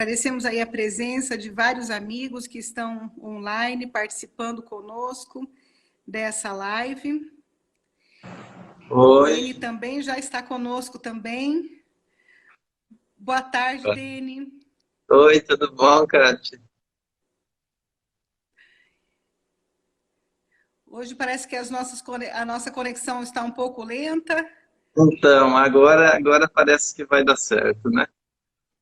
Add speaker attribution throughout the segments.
Speaker 1: Agradecemos aí a presença de vários amigos que estão online participando conosco dessa live.
Speaker 2: Oi.
Speaker 1: Dene também já está conosco também. Boa tarde, Dene.
Speaker 2: Oi, tudo bom, Kátia?
Speaker 1: Hoje parece que a nossa conexão está um pouco lenta.
Speaker 2: Então, agora parece que vai dar certo, né?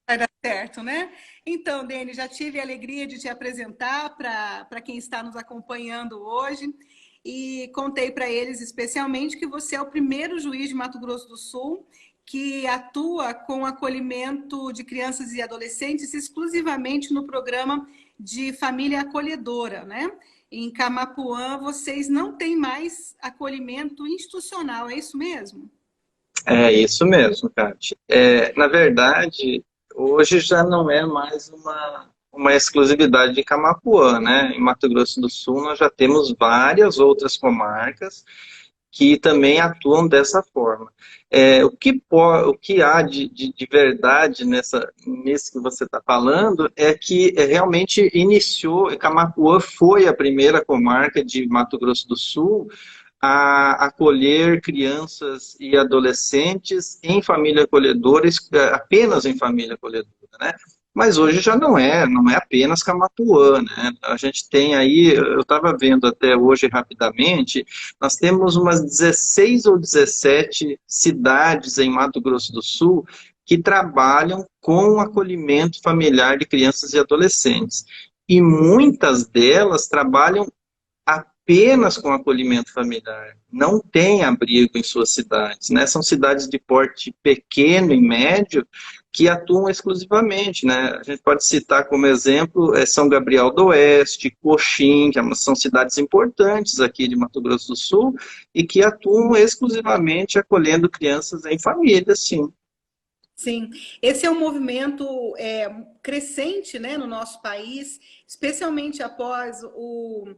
Speaker 1: Vai dar certo, né? Então, Dene, já tive a alegria de te apresentar para quem está nos acompanhando hoje e contei para eles especialmente que você é o primeiro juiz de Mato Grosso do Sul que atua com acolhimento de crianças e adolescentes exclusivamente no programa de família acolhedora, né? Em Camapuã, vocês não têm mais acolhimento institucional, é isso mesmo?
Speaker 2: É isso mesmo, Kátia. Na verdade, hoje já não é mais uma exclusividade de Camapuã, né? Em Mato Grosso do Sul nós já temos várias outras comarcas que também atuam dessa forma. O que há de verdade nisso que você está falando é que realmente iniciou, Camapuã foi a primeira comarca de Mato Grosso do Sul a acolher crianças e adolescentes em família acolhedora, apenas em família acolhedora, né? Mas hoje já não é apenas Camapuã, né? A gente tem aí, eu estava vendo até hoje rapidamente, nós temos umas 16 ou 17 cidades em Mato Grosso do Sul que trabalham com o acolhimento familiar de crianças e adolescentes. E muitas delas trabalham apenas com acolhimento familiar, não tem abrigo em suas cidades, né? São cidades de porte pequeno e médio que atuam exclusivamente, né? A gente pode citar como exemplo São Gabriel do Oeste, Coxim, que são cidades importantes aqui de Mato Grosso do Sul e que atuam exclusivamente acolhendo crianças em família, sim.
Speaker 1: Sim, esse é um movimento crescente, né, no nosso país, especialmente após o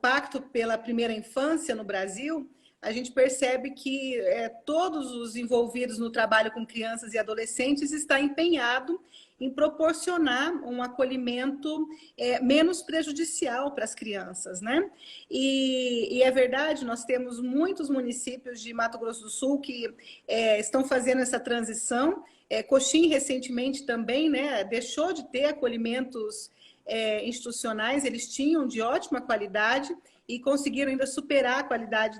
Speaker 1: Pacto pela Primeira Infância no Brasil. A gente percebe que todos os envolvidos no trabalho com crianças e adolescentes estão empenhados em proporcionar um acolhimento menos prejudicial para as crianças, né? E é verdade, nós temos muitos municípios de Mato Grosso do Sul que estão fazendo essa transição. Coxim, recentemente, também, né, deixou de ter acolhimentos institucionais, eles tinham de ótima qualidade e conseguiram ainda superar a qualidade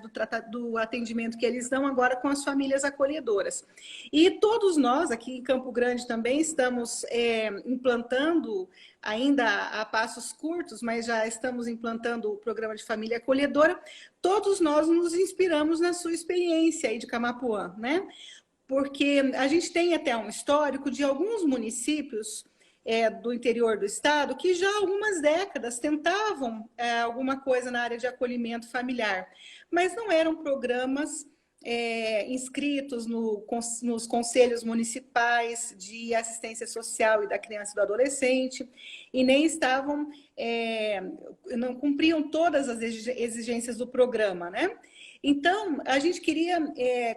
Speaker 1: do atendimento que eles dão agora com as famílias acolhedoras. E todos nós, aqui em Campo Grande também, estamos implantando, ainda a passos curtos, mas já estamos implantando o programa de família acolhedora. Todos nós nos inspiramos na sua experiência aí de Camapuã, né? Porque a gente tem até um histórico de alguns municípios do interior do estado que já há algumas décadas tentavam alguma coisa na área de acolhimento familiar, mas não eram programas inscritos nos conselhos municipais de assistência social e da criança e do adolescente, e nem estavam, não cumpriam todas as exigências do programa, né? Então, a gente queria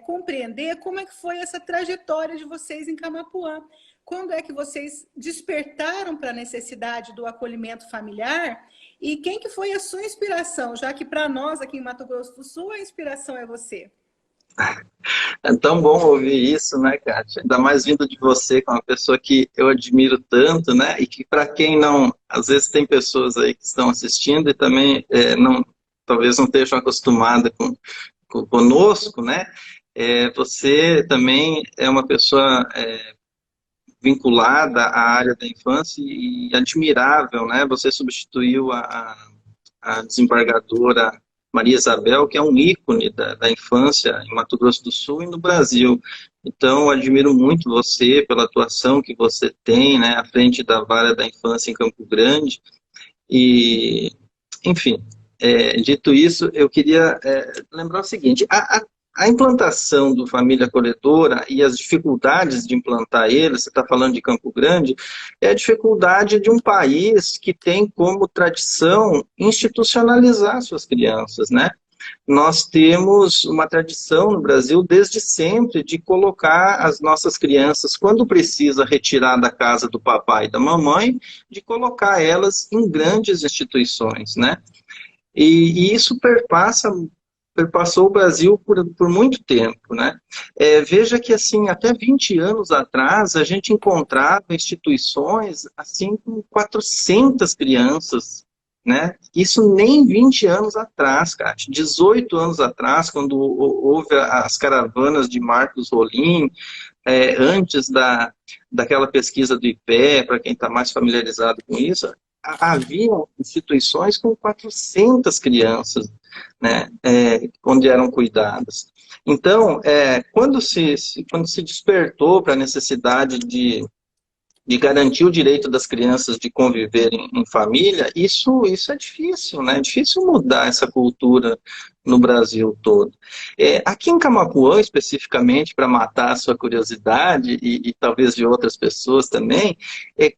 Speaker 1: compreender como é que foi essa trajetória de vocês em Camapuã. Quando é que vocês despertaram para a necessidade do acolhimento familiar? E quem que foi a sua inspiração? Já que para nós aqui em Mato Grosso do Sul, a inspiração é você.
Speaker 2: É tão bom ouvir isso, né, Kátia? Ainda mais vindo de você, que é uma pessoa que eu admiro tanto, né? E que para quem não... Às vezes tem pessoas aí que estão assistindo e também talvez não estejam acostumadas conosco, né? Você também é uma pessoa vinculada à área da infância e admirável, né? Você substituiu a desembargadora Maria Isabel, que é um ícone da infância em Mato Grosso do Sul e no Brasil. Então, eu admiro muito você pela atuação que você tem, né, à frente da Vara da Infância em Campo Grande. E, enfim, dito isso, eu queria lembrar o seguinte: a implantação do Família Acolhedora e as dificuldades de implantar ele, você está falando de Campo Grande, é a dificuldade de um país que tem como tradição institucionalizar suas crianças, né? nós temos uma tradição no Brasil desde sempre de colocar as nossas crianças, quando precisa retirar da casa do papai e da mamãe, de colocar elas em grandes instituições, né? E isso perpassou o Brasil por muito tempo, né? Veja que, assim, até 20 anos atrás, a gente encontrava instituições, assim, com 400 crianças, né? Isso nem 20 anos atrás, Kátia. 18 anos atrás, quando houve as caravanas de Marcos Rolim, antes daquela pesquisa do IPE, para quem está mais familiarizado com isso, havia instituições com 400 crianças, né, onde eram cuidadas. Então, quando se despertou para a necessidade de garantir o direito das crianças de conviverem em família, isso é difícil, né? É difícil mudar essa cultura no Brasil todo. Aqui em Camapuã, especificamente, para matar a sua curiosidade, e talvez de outras pessoas também,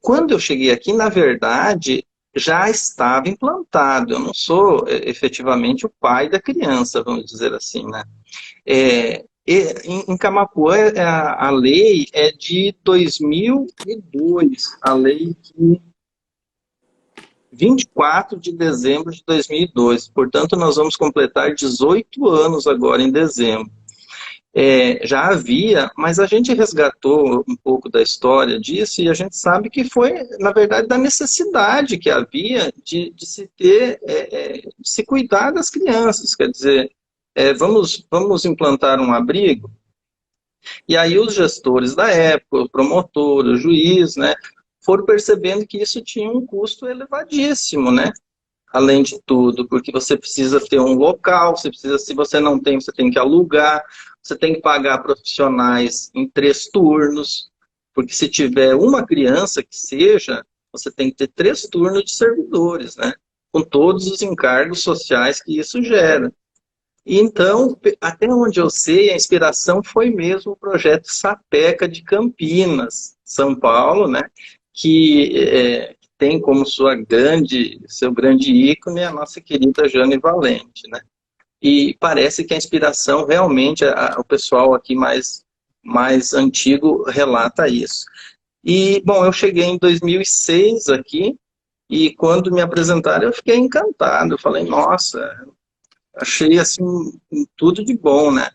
Speaker 2: quando eu cheguei aqui, na verdade, já estava implantado. Eu não sou efetivamente o pai da criança, vamos dizer assim, né? Em Camapuã, a lei é de 2002, a lei de 24 de dezembro de 2002. Portanto, nós vamos completar 18 anos agora em dezembro. Já havia, mas a gente resgatou um pouco da história disso e a gente sabe que foi, na verdade, da necessidade que havia de se ter, de se cuidar das crianças. Quer dizer, vamos implantar um abrigo? E aí os gestores da época, o promotor, o juiz, né, foram percebendo que isso tinha um custo elevadíssimo, né? Além de tudo, porque você precisa ter um local, se você não tem, você tem que alugar, você tem que pagar profissionais em 3 turnos, porque se tiver uma criança que seja, você tem que ter 3 turnos de servidores, né? Com todos os encargos sociais que isso gera. E então, até onde eu sei, a inspiração foi mesmo o projeto Sapeca de Campinas, São Paulo, né? Que tem como seu grande ícone a nossa querida Jane Valente, né? E parece que a inspiração realmente, o pessoal aqui mais antigo relata isso. E, bom, eu cheguei em 2006 aqui, e quando me apresentaram eu fiquei encantado. Eu falei, nossa, achei assim tudo de bom, né?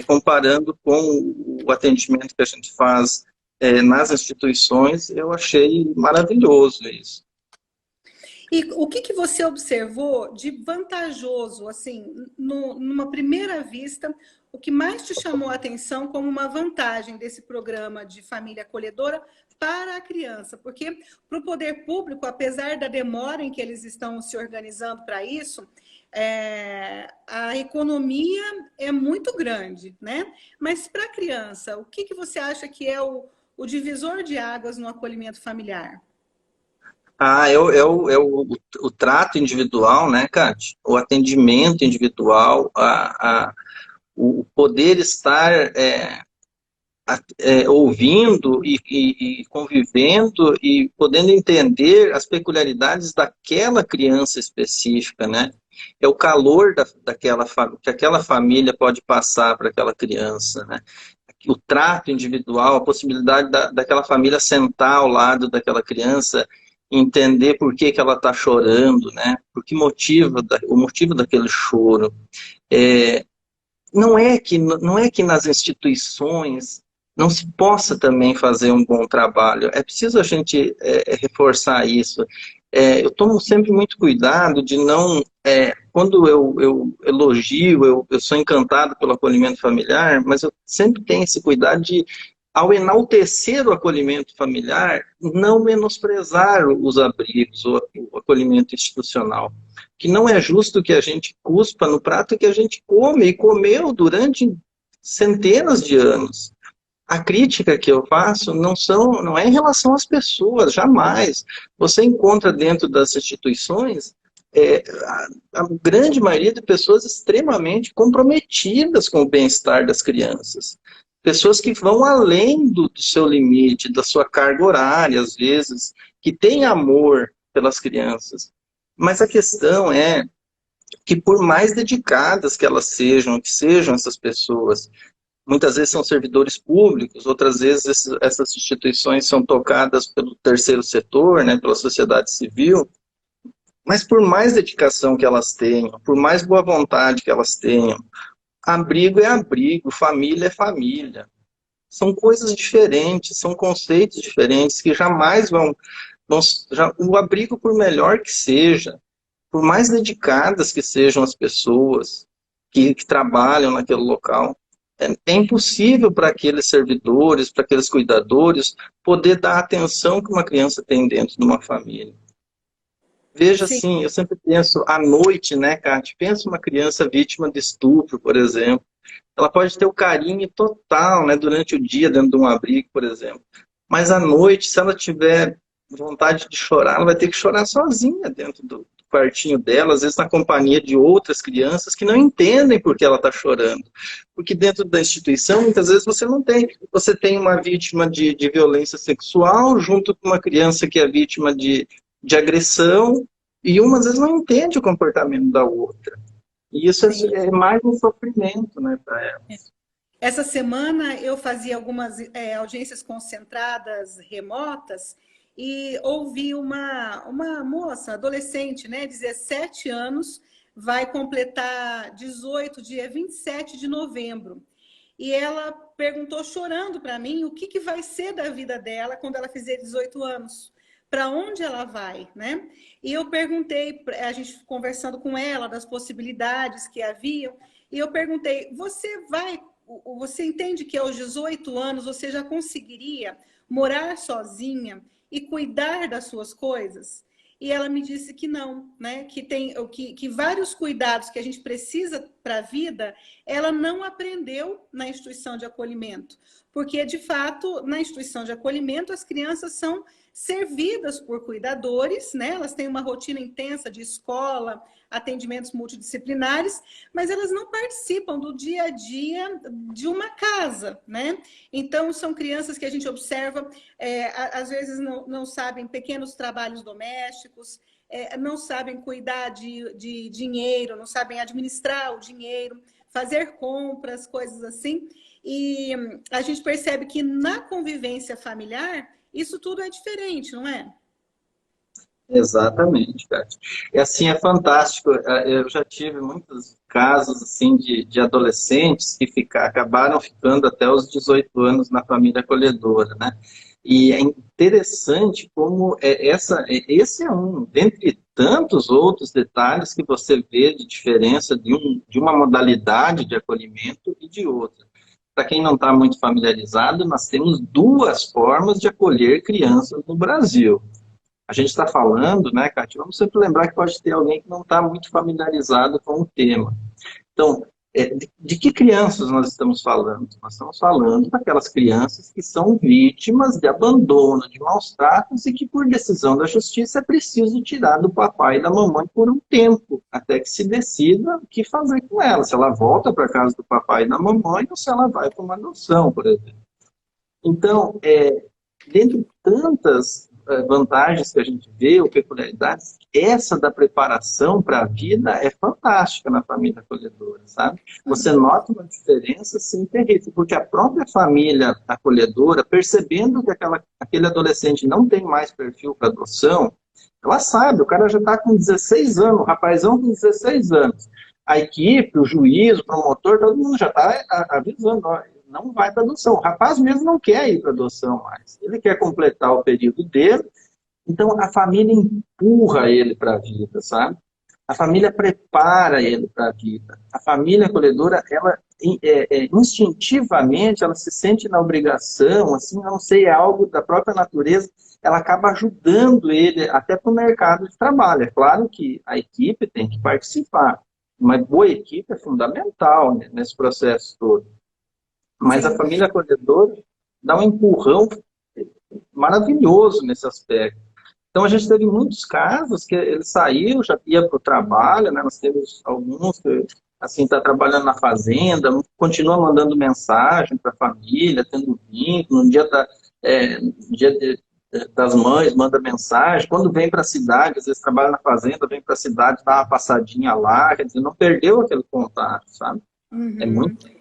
Speaker 2: Comparando com o atendimento que a gente faz nas instituições, eu achei maravilhoso isso.
Speaker 1: E o que você observou de vantajoso, assim, numa primeira vista, o que mais te chamou a atenção como uma vantagem desse programa de família acolhedora para a criança? Porque para o poder público, apesar da demora em que eles estão se organizando para isso, a economia é muito grande, né? Mas para a criança, o que você acha que é o divisor de águas no acolhimento familiar?
Speaker 2: O trato individual, né, Cátia? O atendimento individual, o poder estar ouvindo e convivendo e podendo entender as peculiaridades daquela criança específica, né? É o calor que aquela família pode passar para aquela criança, né? O trato individual, a possibilidade daquela família sentar ao lado daquela criança, entender por que ela está chorando, né? O motivo daquele choro. Não é que nas instituições não se possa também fazer um bom trabalho. É preciso a gente reforçar isso. Eu tomo sempre muito cuidado de não... quando eu elogio, eu sou encantado pelo acolhimento familiar, mas eu sempre tenho esse cuidado de, ao enaltecer o acolhimento familiar, não menosprezar os abrigos, o acolhimento institucional. Que não é justo que a gente cuspa no prato que a gente come e comeu durante centenas de anos. A crítica que eu faço não é em relação às pessoas, jamais. Você encontra dentro das instituições a grande maioria de pessoas extremamente comprometidas com o bem-estar das crianças. Pessoas que vão além do seu limite, da sua carga horária, às vezes, que têm amor pelas crianças. Mas a questão é que por mais dedicadas que elas sejam, que sejam essas pessoas, muitas vezes são servidores públicos, outras vezes essas instituições são tocadas pelo terceiro setor, né, pela sociedade civil, mas por mais dedicação que elas tenham, por mais boa vontade que elas tenham, abrigo é abrigo, família é família. São coisas diferentes, são conceitos diferentes que jamais o abrigo, por melhor que seja, por mais dedicadas que sejam as pessoas que trabalham naquele local, é impossível para aqueles servidores, para aqueles cuidadores, poder dar a atenção que uma criança tem dentro de uma família. Veja
Speaker 1: Sim,
Speaker 2: assim, eu sempre penso à noite, né, Cátia? Pensa uma criança vítima de estupro, por exemplo. Ela pode ter o carinho total, né, durante o dia dentro de um abrigo, por exemplo. Mas à noite, se ela tiver vontade de chorar, ela vai ter que chorar sozinha dentro do quartinho dela, às vezes na companhia de outras crianças que não entendem por que ela está chorando. Porque dentro da instituição, muitas vezes você não tem. Você tem uma vítima de violência sexual junto com uma criança que é vítima de agressão, e uma às vezes não entende o comportamento da outra. E isso
Speaker 1: sim.
Speaker 2: é mais um sofrimento, né, para ela.
Speaker 1: Essa semana eu fazia algumas audiências concentradas remotas e ouvi uma moça, adolescente, né, 17 anos, vai completar 18, dia 27 de novembro. E ela perguntou chorando para mim o que vai ser da vida dela quando ela fizer 18 anos. Para onde ela vai, né? E eu perguntei, a gente conversando com ela das possibilidades que haviam, e eu perguntei: você entende que aos 18 anos você já conseguiria morar sozinha e cuidar das suas coisas? E ela me disse que não, né? Que vários cuidados que a gente precisa para a vida, ela não aprendeu na instituição de acolhimento. Porque, de fato, na instituição de acolhimento, as crianças são servidas por cuidadores, né? Elas têm uma rotina intensa de escola, atendimentos multidisciplinares, mas elas não participam do dia a dia de uma casa, né? Então, são crianças que a gente observa, às vezes não sabem pequenos trabalhos domésticos, não sabem cuidar de dinheiro, não sabem administrar o dinheiro, fazer compras, coisas assim. E a gente percebe que na convivência familiar, isso tudo é diferente, não é?
Speaker 2: Exatamente, Cátia. E assim, é fantástico. Eu já tive muitos casos assim de adolescentes que acabaram ficando até os 18 anos na família acolhedora, né? E é interessante como esse é um, dentre tantos outros detalhes que você vê de diferença de uma modalidade de acolhimento e de outra. Para quem não está muito familiarizado, nós temos duas formas de acolher crianças no Brasil. A gente está falando, né, Cátia? Vamos sempre lembrar que pode ter alguém que não está muito familiarizado com o tema. Então, de que crianças nós estamos falando? Nós estamos falando daquelas crianças que são vítimas de abandono, de maus tratos e que, por decisão da justiça, é preciso tirar do papai e da mamãe por um tempo, até que se decida o que fazer com ela. Se ela volta para a casa do papai e da mamãe ou se ela vai para uma adoção, por exemplo. Então, dentre tantas vantagens que a gente vê, ou peculiaridades, essa da preparação para a vida é fantástica na família acolhedora, sabe? Você nota uma diferença, assim, terrível, porque a própria família acolhedora, percebendo que aquele adolescente não tem mais perfil para adoção, ela sabe, o cara já está com 16 anos, o rapazão com 16 anos. A equipe, o juiz, o promotor, todo mundo já está avisando, ó, não vai para adoção. O rapaz mesmo não quer ir para adoção mais. Ele quer completar o período dele, então a família empurra ele para a vida, sabe? A família prepara ele para a vida. A família acolhedora, ela instintivamente, ela se sente na obrigação, assim, não sei, é algo da própria natureza, ela acaba ajudando ele até para o mercado de trabalho. É claro que a equipe tem que participar. Uma boa equipe é fundamental, né, nesse processo todo. Mas a
Speaker 1: Sim.
Speaker 2: família acolhedora dá um empurrão maravilhoso nesse aspecto. Então, a gente teve muitos casos que ele saiu, já ia para o trabalho, né? Nós temos alguns que, assim, está trabalhando na fazenda, continua mandando mensagem para a família, tendo vínculo, no dia das mães, manda mensagem. Quando vem para a cidade, às vezes trabalha na fazenda, vem para a cidade, dá uma passadinha lá, quer dizer, não perdeu aquele contato, sabe? É
Speaker 1: Uhum.
Speaker 2: muito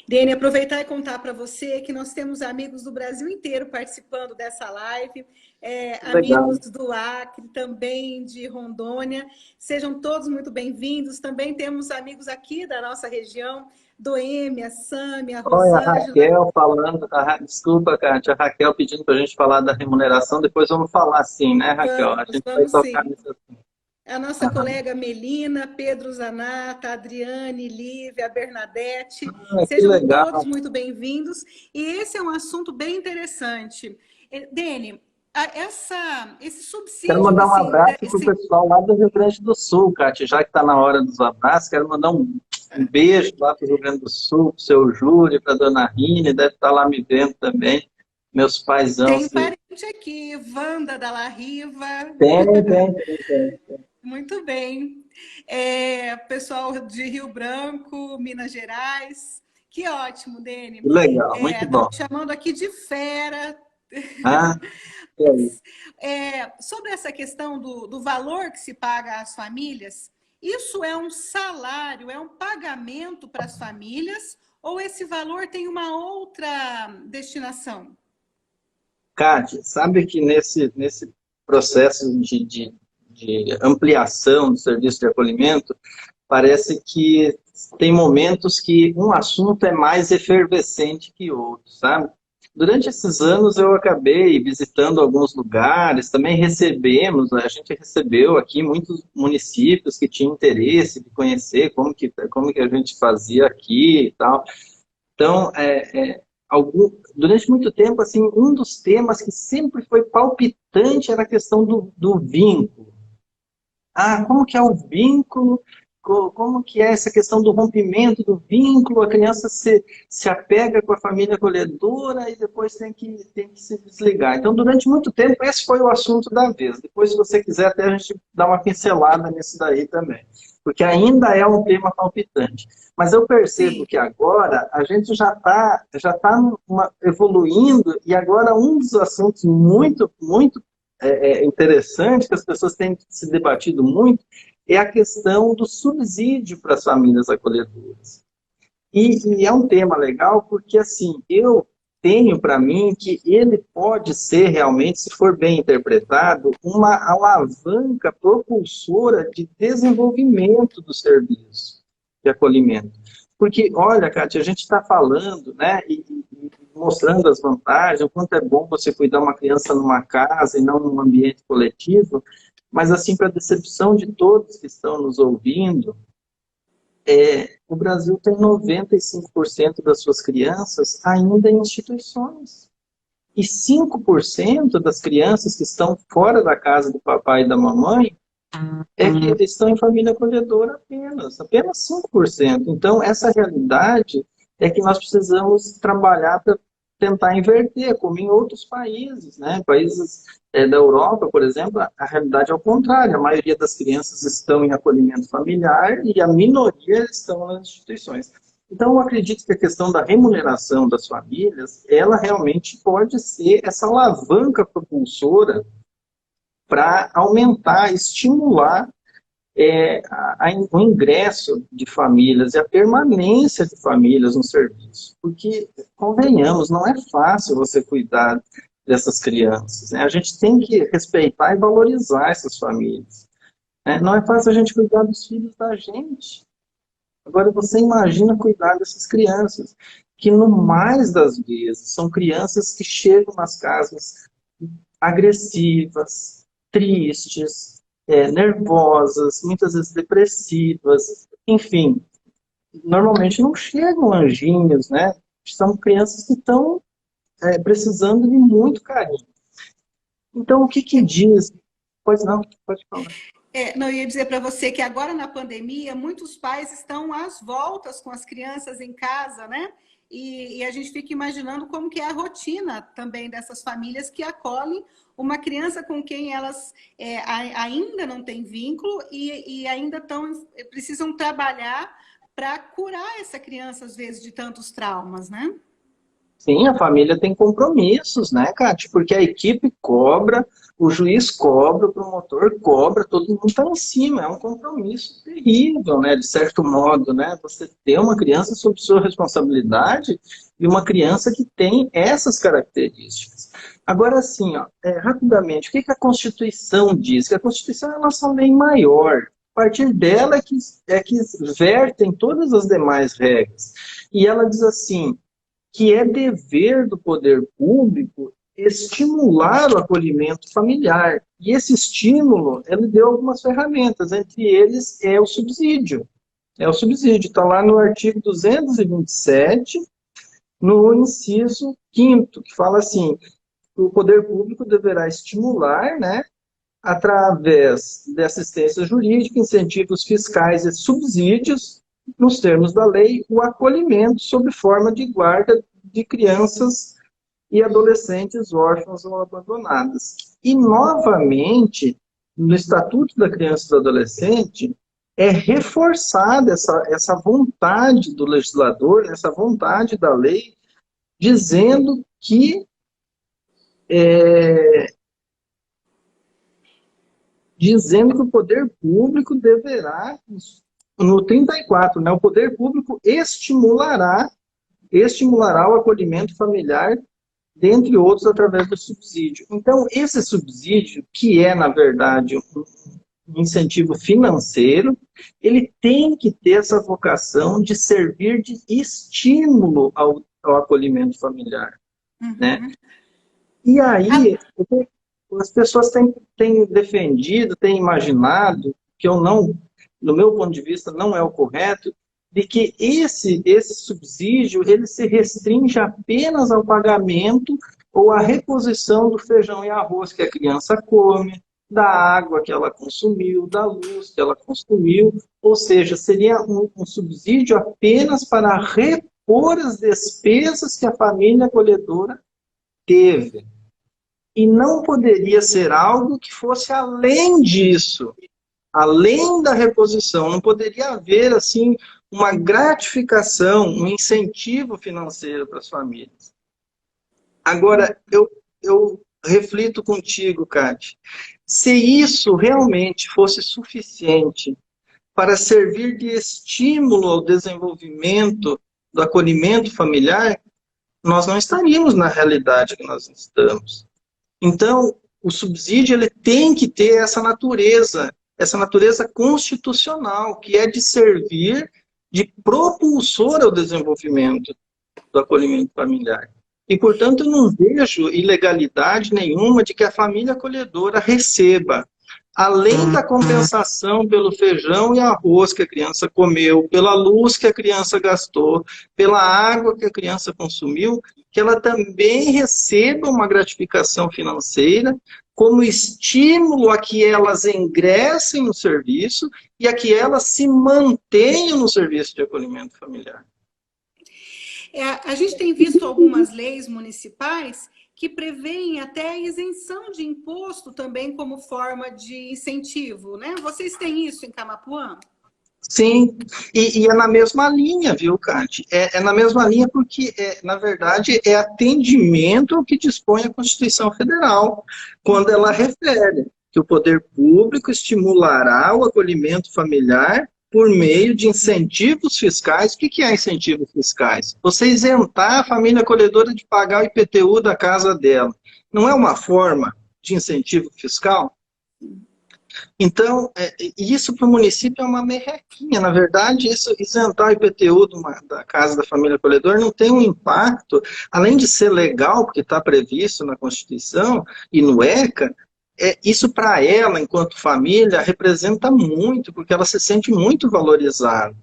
Speaker 1: Dene, aproveitar e contar para você que nós temos amigos do Brasil inteiro participando dessa live, amigos
Speaker 2: legal.
Speaker 1: do Acre, também de Rondônia. Sejam todos muito bem-vindos. Também temos amigos aqui da nossa região, Doêmia, Sâmia,
Speaker 2: Olha, a
Speaker 1: Rosângela.
Speaker 2: Raquel falando, desculpa, Kátia, a Raquel pedindo para a gente falar da remuneração, depois vamos falar assim, né, Raquel? A
Speaker 1: Vamos,
Speaker 2: gente vai
Speaker 1: vamos
Speaker 2: tocar
Speaker 1: sim.
Speaker 2: nisso assim.
Speaker 1: A nossa
Speaker 2: Aham.
Speaker 1: colega Melina, Pedro Zanata, Adriane, Lívia, Bernadette,
Speaker 2: Que
Speaker 1: sejam todos
Speaker 2: legal.
Speaker 1: muito bem-vindos. E esse é um assunto bem interessante. Dene, esse
Speaker 2: Quero
Speaker 1: subsídio,
Speaker 2: mandar um abraço para o
Speaker 1: esse,
Speaker 2: pessoal lá do Rio Grande do Sul, Kátia, já que está na hora dos abraços, quero mandar um beijo lá para o Rio Grande do Sul, para o seu Júlio, para a dona Rine, deve estar lá me vendo também. Meus paizão,
Speaker 1: tem
Speaker 2: se
Speaker 1: parente aqui, Wanda da La Riva,
Speaker 2: tem.
Speaker 1: muito bem. Pessoal de Rio Branco, Minas Gerais, que ótimo, Dene.
Speaker 2: Legal, muito
Speaker 1: Estão
Speaker 2: bom.
Speaker 1: me chamando aqui de fera.
Speaker 2: Ah, e aí?
Speaker 1: Sobre essa questão do valor que se paga às famílias, isso é um salário, é um pagamento para as famílias, ou esse valor tem uma outra destinação?
Speaker 2: Kátia, sabe que nesse processo de ampliação do serviço de acolhimento, parece que tem momentos que um assunto é mais efervescente que outro, sabe? Durante esses anos eu acabei visitando alguns lugares, também a gente recebeu aqui muitos municípios que tinham interesse de conhecer como que a gente fazia aqui e tal. Então, durante muito tempo, assim, um dos temas que sempre foi palpitante era a questão do vínculo. Ah, como que é o vínculo? Como que é essa questão do rompimento do vínculo? A criança se apega com a família acolhedora e depois tem que se desligar. Então, durante muito tempo, esse foi o assunto da vez. Depois, se você quiser, até a gente dá uma pincelada nisso daí também. Porque ainda é um tema palpitante. Mas eu percebo
Speaker 1: Sim,
Speaker 2: que agora a gente já tá evoluindo e agora um dos assuntos muito interessante que as pessoas têm se debatido muito é a questão do subsídio para as famílias acolhedoras. E é um tema legal porque, assim, eu tenho para mim que ele pode ser realmente, se for bem interpretado, uma alavanca propulsora de desenvolvimento do serviço de acolhimento. Porque, olha, Kátia, a gente está falando, né, e mostrando as vantagens, o quanto é bom você cuidar uma criança numa casa e não num ambiente coletivo, mas, assim, para decepção de todos que estão nos ouvindo, o Brasil tem 95% das suas crianças ainda em instituições. E 5% das crianças que estão fora da casa do papai e da mamãe que estão em família acolhedora apenas 5%. Então, essa realidade é que nós precisamos trabalhar para tentar inverter, como em outros países, né? Países da Europa, por exemplo, a realidade é o contrário. A maioria das crianças estão em acolhimento familiar e a minoria estão nas instituições. Então, eu acredito que a questão da remuneração das famílias, ela realmente pode ser essa alavanca propulsora para aumentar, estimular o ingresso de famílias e a permanência de famílias no serviço. Porque, convenhamos, não é fácil você cuidar dessas crianças, né? A gente tem que respeitar e valorizar essas famílias, né? Não é fácil a gente cuidar dos filhos da gente. Agora, você imagina cuidar dessas crianças, que no mais das vezes são crianças que chegam nas casas agressivas, tristes, nervosas, muitas vezes depressivas, enfim, normalmente não chegam anjinhos, né? São crianças que estão precisando de muito carinho. Então, o que que diz? Pois não, pode falar.
Speaker 1: não, eu ia dizer para você que agora na pandemia, muitos pais estão às voltas com as crianças em casa, né? E a gente fica imaginando como que é a rotina também dessas famílias que acolhem uma criança com quem elas ainda não têm vínculo e ainda precisam trabalhar para curar essa criança, às vezes, de tantos traumas, né?
Speaker 2: Sim, a família tem compromissos, né, Cátia? Porque a equipe cobra, o juiz cobra, o promotor cobra, todo mundo está em cima. É um compromisso terrível, né? De certo modo, né? Você ter uma criança sob sua responsabilidade e uma criança que tem essas características. Agora, assim, ó, rapidamente, o que a Constituição diz? Que a Constituição é a nossa lei maior. A partir dela é que vertem todas as demais regras. E ela diz assim, que é dever do poder público estimular o acolhimento familiar. E esse estímulo, ele deu algumas ferramentas, entre eles é o subsídio. É o subsídio, está lá no artigo 227, no inciso 5º, que fala assim, que o poder público deverá estimular, né, através de assistência jurídica, incentivos fiscais e subsídios, nos termos da lei, o acolhimento sob forma de guarda de crianças e adolescentes órfãos ou abandonadas. E, novamente, no Estatuto da Criança e do Adolescente, é reforçada essa vontade do legislador, essa vontade da lei, dizendo que o poder público deverá, no 34, né, o poder público estimulará o acolhimento familiar, dentre outros, através do subsídio. Então, esse subsídio, que é, na verdade, um incentivo financeiro, ele tem que ter essa vocação de servir de estímulo ao acolhimento familiar.
Speaker 1: Uhum.
Speaker 2: Né? E aí, as pessoas têm defendido, têm imaginado, que eu não, no meu ponto de vista, não é o correto, de que esse subsídio ele se restringe apenas ao pagamento ou à reposição do feijão e arroz que a criança come, da água que ela consumiu, da luz que ela consumiu, ou seja, seria um subsídio apenas para repor as despesas que a família acolhedora teve. E não poderia ser algo que fosse além disso, além da reposição. Não poderia haver, assim, uma gratificação, um incentivo financeiro para as famílias. Agora, eu reflito contigo, Cátia, se isso realmente fosse suficiente para servir de estímulo ao desenvolvimento do acolhimento familiar, nós não estaríamos na realidade que nós estamos. Então, o subsídio ele tem que ter essa natureza constitucional, que é de servir de propulsor ao desenvolvimento do acolhimento familiar. E, portanto, eu não vejo ilegalidade nenhuma de que a família acolhedora receba, além da compensação pelo feijão e arroz que a criança comeu, pela luz que a criança gastou, pela água que a criança consumiu, que ela também receba uma gratificação financeira como estímulo a que elas ingressem no serviço e a que elas se mantenham no serviço de acolhimento familiar.
Speaker 1: A gente tem visto algumas leis municipais que prevêem até isenção de imposto também como forma de incentivo, né? Vocês têm isso em Camapuã?
Speaker 2: Sim, e é na mesma linha, viu, Cátia? É na mesma linha porque, na verdade, é atendimento ao que dispõe a Constituição Federal, quando ela refere que o poder público estimulará o acolhimento familiar por meio de incentivos fiscais. O que é incentivos fiscais? Você isentar a família acolhedora de pagar o IPTU da casa dela. Não é uma forma de incentivo fiscal? Então, isso para o município é uma merrequinha. Na verdade, isentar o IPTU da casa da família acolhedora não tem um impacto, além de ser legal, porque está previsto na Constituição e no ECA, isso para ela, enquanto família, representa muito, porque ela se sente muito valorizada.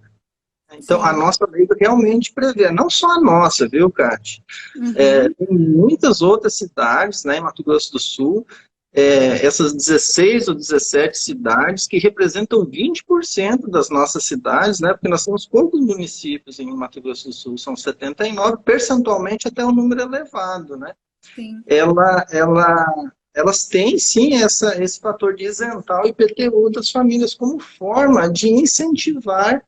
Speaker 2: Então, a nossa lei realmente prevê, não só a nossa, viu, Cátia?
Speaker 1: Uhum.
Speaker 2: Tem muitas outras cidades, né, em Mato Grosso do Sul, essas 16 ou 17 cidades que representam 20% das nossas cidades, né, porque nós temos poucos municípios em Mato Grosso do Sul, são 79, percentualmente até um número elevado, né?
Speaker 1: Sim.
Speaker 2: Elas têm, sim, esse fator de isentar o IPTU das famílias como forma de incentivar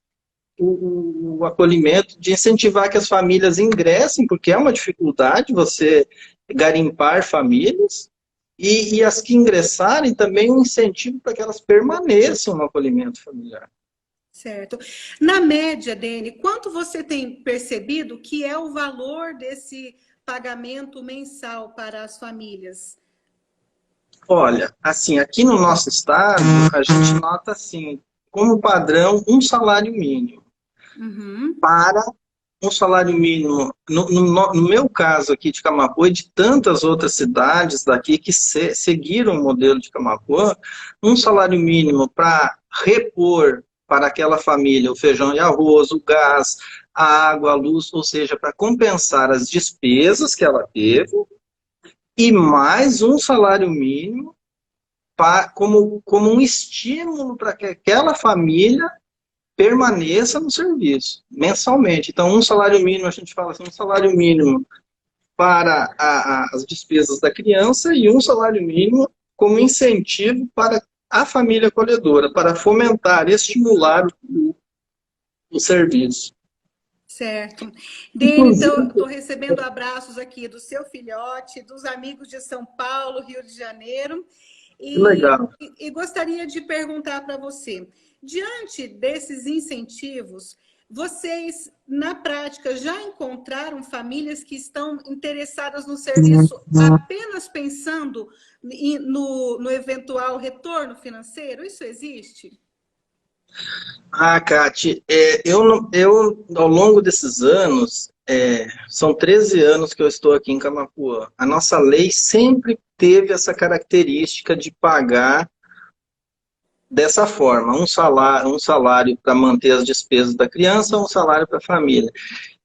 Speaker 2: o acolhimento, de incentivar que as famílias ingressem, porque é uma dificuldade você garimpar famílias, e as que ingressarem também um incentivo para que elas permaneçam no acolhimento familiar.
Speaker 1: Certo. Na média, Dene, quanto você tem percebido que é o valor desse pagamento mensal para as famílias?
Speaker 2: Olha, assim, aqui no nosso estado, a gente nota assim, como padrão, um salário mínimo.
Speaker 1: Uhum.
Speaker 2: Para um salário mínimo, no meu caso aqui de Camaquã e de tantas outras cidades daqui que seguiram o modelo de Camaquã, um salário mínimo para repor para aquela família o feijão e arroz, o gás, a água, a luz, ou seja, para compensar as despesas que ela teve, e mais um salário mínimo como um estímulo para que aquela família permaneça no serviço, mensalmente. Então, um salário mínimo, a gente fala assim, um salário mínimo para as despesas da criança e um salário mínimo como incentivo para a família acolhedora, para fomentar, estimular o serviço.
Speaker 1: Certo. Dene, estou recebendo abraços aqui do seu filhote, dos amigos de São Paulo, Rio de Janeiro,
Speaker 2: Legal.
Speaker 1: e gostaria de perguntar para você, diante desses incentivos, vocês, na prática, já encontraram famílias que estão interessadas no serviço apenas pensando no eventual retorno financeiro? Isso existe?
Speaker 2: Ah, Cati, eu, ao longo desses anos, são 13 anos que eu estou aqui em Camaquã, a nossa lei sempre teve essa característica de pagar dessa forma, um salário para manter as despesas da criança, um salário para a família.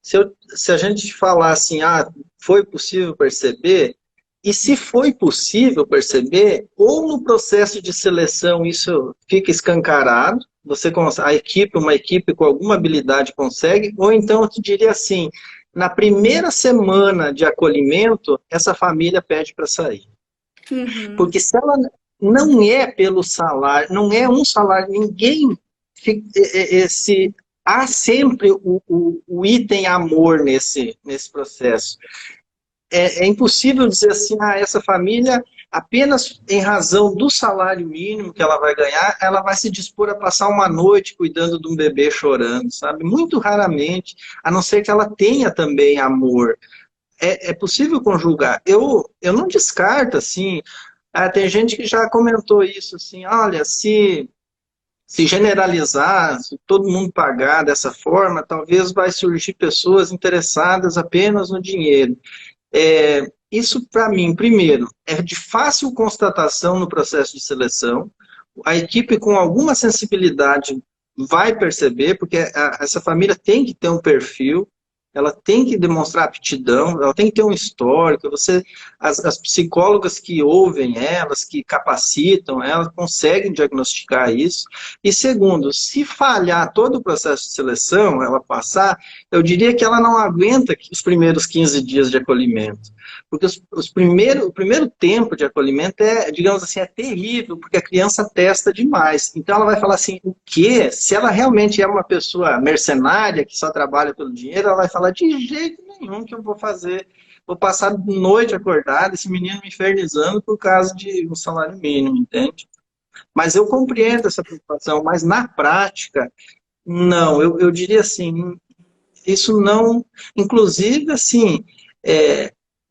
Speaker 2: Se a gente falar assim, foi possível perceber, e se foi possível perceber, ou no processo de seleção isso fica escancarado, uma equipe com alguma habilidade consegue, ou então eu te diria assim, na primeira semana de acolhimento, essa família pede para sair.
Speaker 1: Uhum.
Speaker 2: Porque se ela não é pelo salário, não é um salário, há sempre o item amor nesse processo. É impossível dizer assim, essa família, apenas em razão do salário mínimo que ela vai ganhar, ela vai se dispor a passar uma noite cuidando de um bebê chorando, sabe? Muito raramente, a não ser que ela tenha também amor. É possível conjugar. Eu não descarto, assim, tem gente que já comentou isso, assim, olha, se generalizar, se todo mundo pagar dessa forma, talvez vai surgir pessoas interessadas apenas no dinheiro. Isso, para mim, primeiro, é de fácil constatação no processo de seleção. A equipe com alguma sensibilidade vai perceber, porque essa família tem que ter um perfil, ela tem que demonstrar aptidão, ela tem que ter um histórico. As psicólogas que ouvem elas, que capacitam, elas conseguem diagnosticar isso. E segundo, se falhar todo o processo de seleção, ela passar, eu diria que ela não aguenta os primeiros 15 dias de acolhimento. Porque o primeiro tempo de acolhimento digamos assim, é terrível, porque a criança testa demais. Então ela vai falar assim, o quê? Se ela realmente é uma pessoa mercenária, que só trabalha pelo dinheiro, ela vai falar, de jeito nenhum que eu vou fazer. Vou passar noite acordada, esse menino me infernizando por causa de um salário mínimo, entende? Mas eu compreendo essa preocupação, mas na prática, não. Eu diria assim, isso não... Inclusive, assim...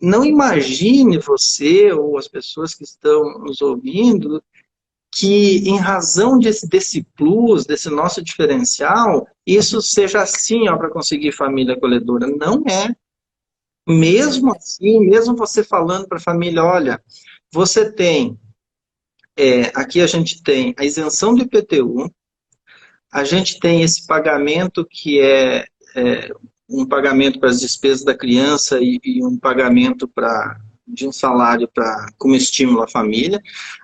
Speaker 2: não imagine você ou as pessoas que estão nos ouvindo que, em razão desse plus, desse nosso diferencial, isso seja assim para conseguir família acolhedora. Não é. Mesmo assim, mesmo você falando para a família, olha, você tem, aqui a gente tem a isenção do IPTU, a gente tem esse pagamento que é um pagamento para as despesas da criança e um pagamento de um salário como estímulo à família.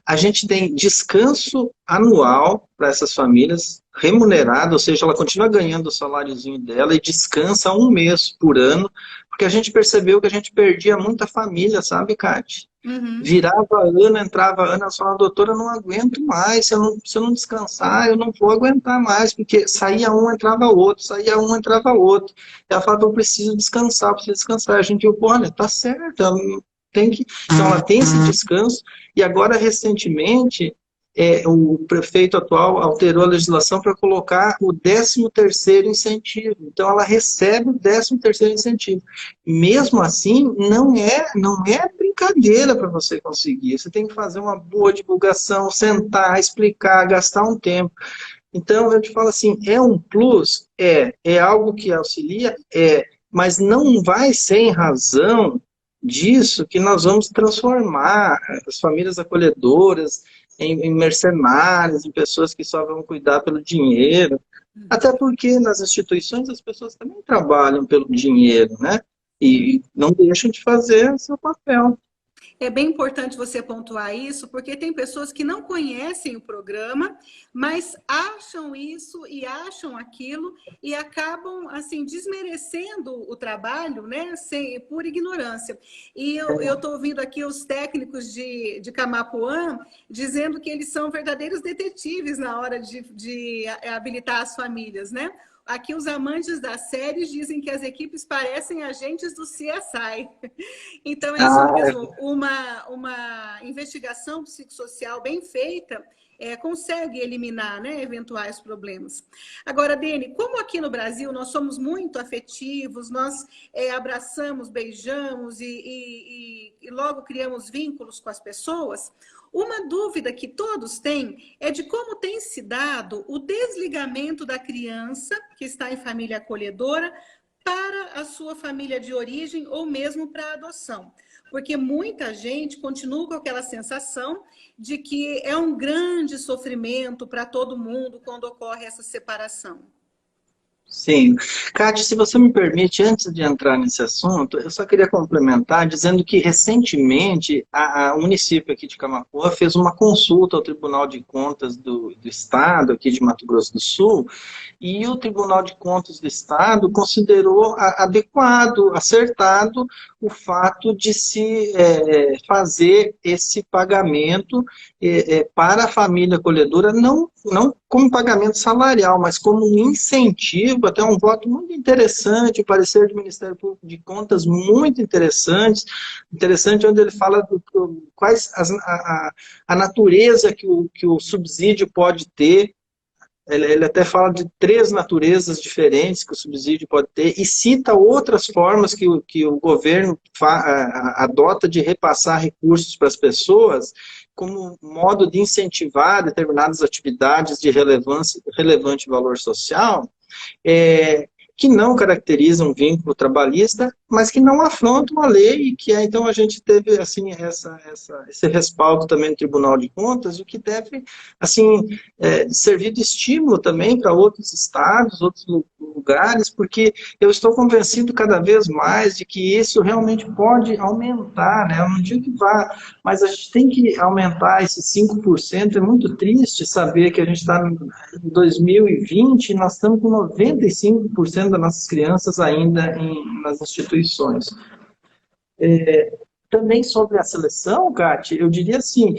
Speaker 2: A gente tem descanso anual para essas famílias, remunerado, ou seja, ela continua ganhando o saláriozinho dela e descansa um mês por ano, porque a gente percebeu que a gente perdia muita família, sabe, Kate?
Speaker 1: Uhum.
Speaker 2: Virava ano, entrava ano, ela falava, doutora, eu não aguento mais, se eu não descansar, eu não vou aguentar mais, porque saía um, entrava outro, saía um, entrava outro. Ela falava, eu preciso descansar, eu preciso descansar. A gente, olha, tá certo, ela tem que... Então ela tem esse descanso, e agora, recentemente, o prefeito atual alterou a legislação para colocar o 13º incentivo. Então ela recebe o 13º incentivo. Mesmo assim, não é brincadeira para você conseguir. Você tem que fazer uma boa divulgação, sentar, explicar, gastar um tempo. Então, eu te falo assim, é um plus? É algo que auxilia? Mas não vai ser em razão disso que nós vamos transformar as famílias acolhedoras em mercenários, em pessoas que só vão cuidar pelo dinheiro. Até porque nas instituições as pessoas também trabalham pelo dinheiro, né? E não deixam de fazer o seu papel.
Speaker 1: É bem importante você pontuar isso, porque tem pessoas que não conhecem o programa, mas acham isso e acham aquilo e acabam assim desmerecendo o trabalho, né, por ignorância. E eu estou ouvindo aqui os técnicos de Camapuã dizendo que eles são verdadeiros detetives na hora de habilitar as famílias, né? Aqui os amantes das séries dizem que as equipes parecem agentes do CSI. Então, é isso
Speaker 2: Ah,
Speaker 1: mesmo, uma investigação psicossocial bem feita consegue eliminar, né, eventuais problemas. Agora, Dene, como aqui no Brasil nós somos muito afetivos, nós abraçamos, beijamos e logo criamos vínculos com as pessoas, uma dúvida que todos têm é de como tem se dado o desligamento da criança que está em família acolhedora para a sua família de origem ou mesmo para a adoção. Porque muita gente continua com aquela sensação de que é um grande sofrimento para todo mundo quando ocorre essa separação.
Speaker 2: sim. Cátia, se você me permite, antes de entrar nesse assunto, eu só queria complementar dizendo que recentemente o município aqui de Camaquã fez uma consulta ao Tribunal de Contas do Estado, aqui de Mato Grosso do Sul, e o Tribunal de Contas do Estado considerou adequado, acertado, o fato de se fazer esse pagamento para a família acolhedora, não como pagamento salarial, mas como um incentivo, até um voto muito interessante, o parecer do Ministério Público de Contas muito interessante, onde ele fala quais a natureza que o subsídio pode ter. Ele até fala de 3 naturezas diferentes que o subsídio pode ter e cita outras formas que o governo adota de repassar recursos para as pessoas como modo de incentivar determinadas atividades de relevante valor social, que não caracterizam um vínculo trabalhista, mas que não afrontam a lei e que então a gente teve assim esse respaldo também do Tribunal de Contas, o que deve assim servir de estímulo também para outros estados, outros lugares, porque eu estou convencido cada vez mais de que isso realmente pode aumentar, né? Eu não digo que vá, mas a gente tem que aumentar esses 5%. É muito triste saber que a gente está em 2020 e nós estamos com 95% das nossas crianças ainda nas instituições. Também sobre a seleção, Kati, eu diria assim,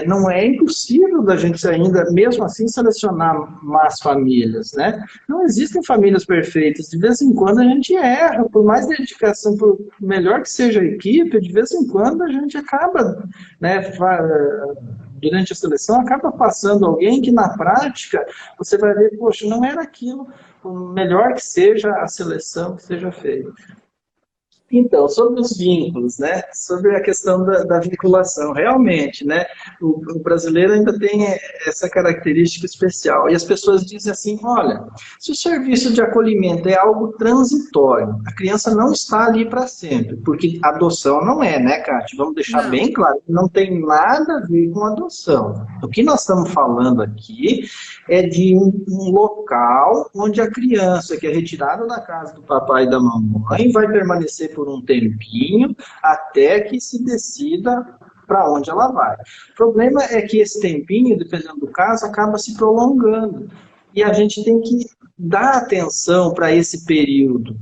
Speaker 2: não é impossível da gente ainda, mesmo assim, selecionar más famílias, né? Não existem famílias perfeitas, de vez em quando a gente erra, por mais dedicação, por melhor que seja a equipe, de vez em quando a gente acaba, né, durante a seleção, acaba passando alguém que na prática, você vai ver, poxa, não era aquilo, por melhor que seja a seleção que seja feita. Então, sobre os vínculos, né? Sobre a questão da vinculação, realmente, né? O brasileiro ainda tem essa característica especial. E as pessoas dizem assim, olha, se o serviço de acolhimento é algo transitório, a criança não está ali para sempre, porque adoção não é, né, Cátia? Vamos deixar
Speaker 1: Não.
Speaker 2: bem claro, não tem nada a ver com adoção. O que nós estamos falando aqui é de um local onde a criança que é retirada da casa do papai e da mamãe vai permanecer por um tempinho até que se decida para onde ela vai. O problema é que esse tempinho, dependendo do caso, acaba se prolongando. E a gente tem que dar atenção para esse período.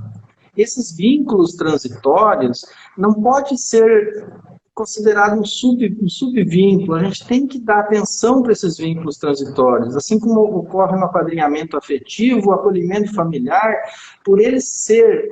Speaker 2: esses vínculos transitórios não pode ser considerado um subvínculo. A gente tem que dar atenção para esses vínculos transitórios, assim como ocorre no apadrinhamento afetivo, o acolhimento familiar, por ele ser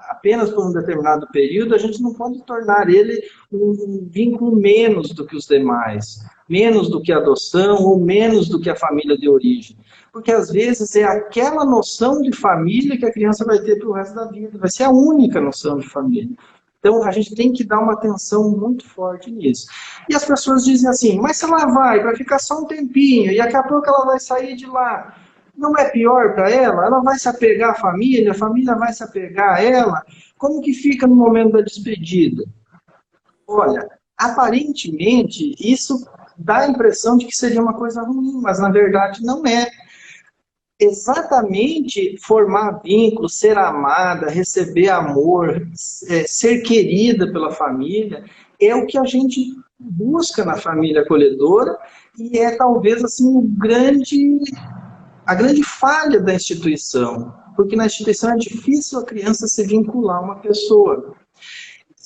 Speaker 2: apenas por um determinado período, a gente não pode tornar ele um vínculo menos do que os demais, menos do que a adoção ou menos do que a família de origem. Porque às vezes é aquela noção de família que a criança vai ter para o resto da vida, vai ser a única noção de família. Então, a gente tem que dar uma atenção muito forte nisso. E as pessoas dizem assim, mas se ela vai ficar só um tempinho, e daqui a pouco ela vai sair de lá, não é pior para ela? Ela vai se apegar à família, a família vai se apegar a ela? Como que fica no momento da despedida? Olha, aparentemente, isso dá a impressão de que seria uma coisa ruim, mas na verdade não é. Exatamente formar vínculo, ser amada, receber amor, ser querida pela família, é o que a gente busca na família acolhedora e é talvez assim a grande falha da instituição, porque na instituição é difícil a criança se vincular a uma pessoa.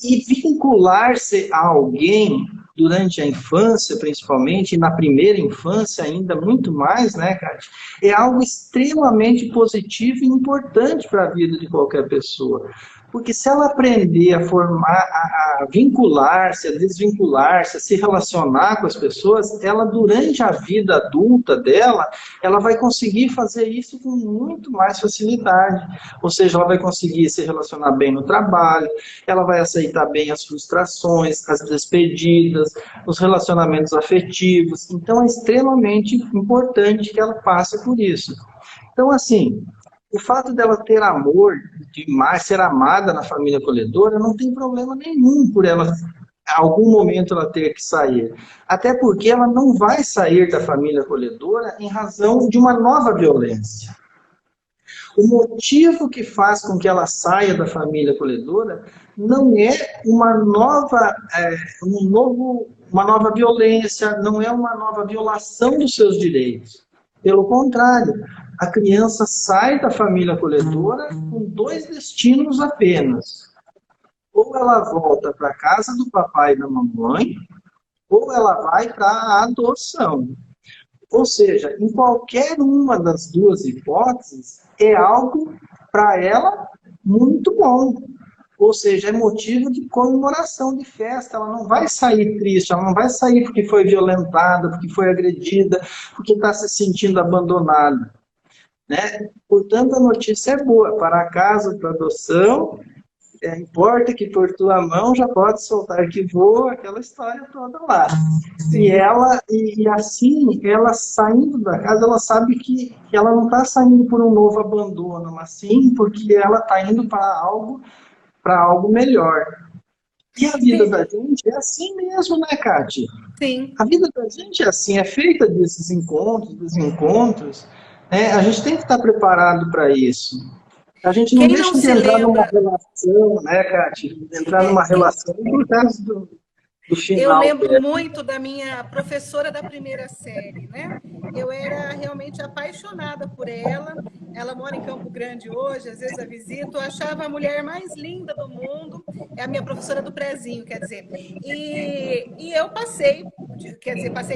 Speaker 2: E vincular-se a alguém durante a infância, principalmente, e na primeira infância ainda muito mais, né, Kátia? É algo extremamente positivo e importante para a vida de qualquer pessoa. Porque se ela aprender a formar, a vincular-se, a desvincular-se, a se relacionar com as pessoas, ela, durante a vida adulta dela, ela vai conseguir fazer isso com muito mais facilidade. Ou seja, ela vai conseguir se relacionar bem no trabalho, ela vai aceitar bem as frustrações, as despedidas, os relacionamentos afetivos. Então, é extremamente importante que ela passe por isso. Então, assim, o fato dela ter amor, de ser amada na família acolhedora, não tem problema nenhum por ela, em algum momento, ela ter que sair. Até porque ela não vai sair da família acolhedora em razão de uma nova violência. O motivo que faz com que ela saia da família acolhedora não é uma nova violência, não é uma nova violação dos seus direitos. Pelo contrário, a criança sai da família acolhedora com dois destinos apenas. Ou ela volta para a casa do papai e da mamãe, ou ela vai para a adoção. Ou seja, em qualquer uma das duas hipóteses, é algo para ela muito bom. Ou seja, é motivo de comemoração, de festa. Ela não vai sair triste, ela não vai sair porque foi violentada, porque foi agredida, porque está se sentindo abandonada. Né? Portanto, a notícia é boa. Para casa, para adoção, importa que por tua mão já pode soltar que voa, aquela história toda lá. E assim, ela saindo da casa, ela sabe que ela não está saindo por um novo abandono, mas sim porque ela está indo para algo melhor. E a vida da gente é assim mesmo, né, Kátia?
Speaker 1: Sim.
Speaker 2: A vida da gente é assim, é feita desses encontros, desencontros. A gente tem que estar preparado para isso. A gente não deixa de entrar numa relação, né, Kátia? Entrar numa relação por causa do final.
Speaker 1: Eu lembro muito da minha professora da primeira série, né? Eu era realmente apaixonada por ela. Ela mora em Campo Grande hoje, às vezes a visito. Eu achava a mulher mais linda do mundo. É a minha professora do prezinho, quer dizer. E eu passei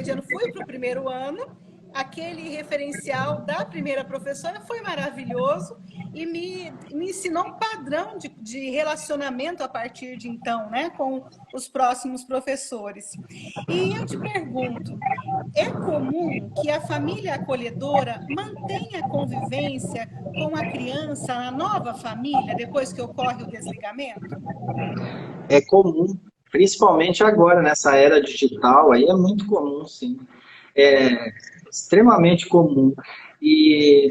Speaker 1: de ano, fui para o primeiro ano. Aquele referencial da primeira professora foi maravilhoso e me ensinou um padrão de relacionamento a partir de então, né, com os próximos professores. E eu te pergunto, é comum que a família acolhedora mantenha a convivência com a criança na nova família depois que ocorre o desligamento?
Speaker 2: É comum, principalmente agora, nessa era digital, aí é muito comum, sim. É extremamente comum. E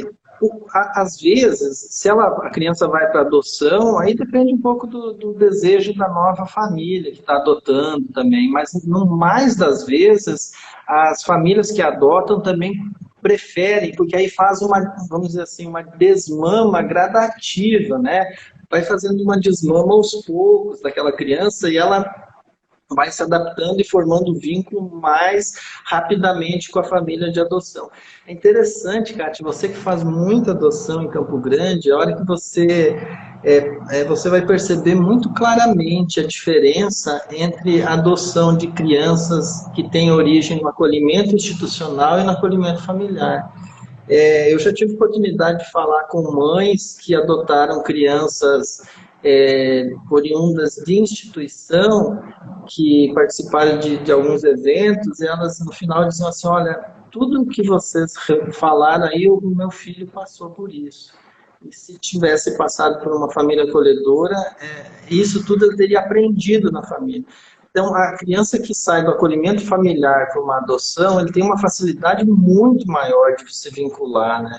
Speaker 2: às vezes, se a criança vai para adoção, aí depende um pouco do desejo da nova família que está adotando também, mas no mais das vezes, as famílias que adotam também preferem, porque aí faz vamos dizer assim, uma desmama gradativa, né? Vai fazendo uma desmama aos poucos daquela criança e ela vai se adaptando e formando vínculo mais rapidamente com a família de adoção. É interessante, Kátia, você que faz muita adoção em Campo Grande, a hora que você você vai perceber muito claramente a diferença entre a adoção de crianças que têm origem no acolhimento institucional e no acolhimento familiar. Eu já tive oportunidade de falar com mães que adotaram crianças oriundas de instituição, que participaram de alguns eventos, e elas no final diziam assim, olha, tudo o que vocês falaram aí, o meu filho passou por isso. E se tivesse passado por uma família acolhedora, isso tudo ele teria aprendido na família. Então, a criança que sai do acolhimento familiar para uma adoção, ele tem uma facilidade muito maior de se vincular, né?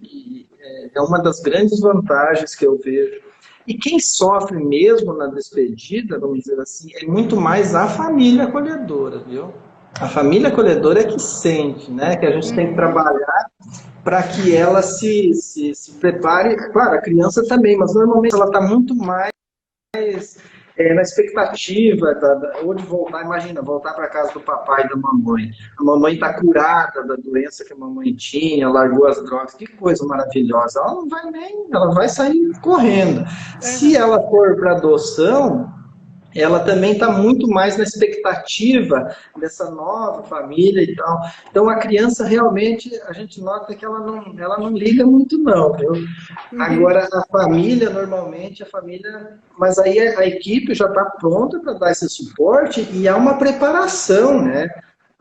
Speaker 2: E é uma das grandes vantagens que eu vejo. E quem sofre mesmo na despedida, vamos dizer assim, é muito mais a família acolhedora, viu? A família acolhedora é que sente, né? Que a gente tem que trabalhar para que ela se prepare. Claro, a criança também, mas normalmente ela está muito mais na expectativa ou de voltar, imagina, voltar para casa do papai e da mamãe. A mamãe está curada da doença que a mamãe tinha, largou as drogas, que coisa maravilhosa. Ela não vai nem, ela vai sair correndo. Se ela for para adoção, ela também está muito mais na expectativa dessa nova família e tal. Então, a criança realmente, a gente nota que ela não liga muito não, viu? Agora, a família, normalmente, mas aí a equipe já está pronta para dar esse suporte e há uma preparação, né?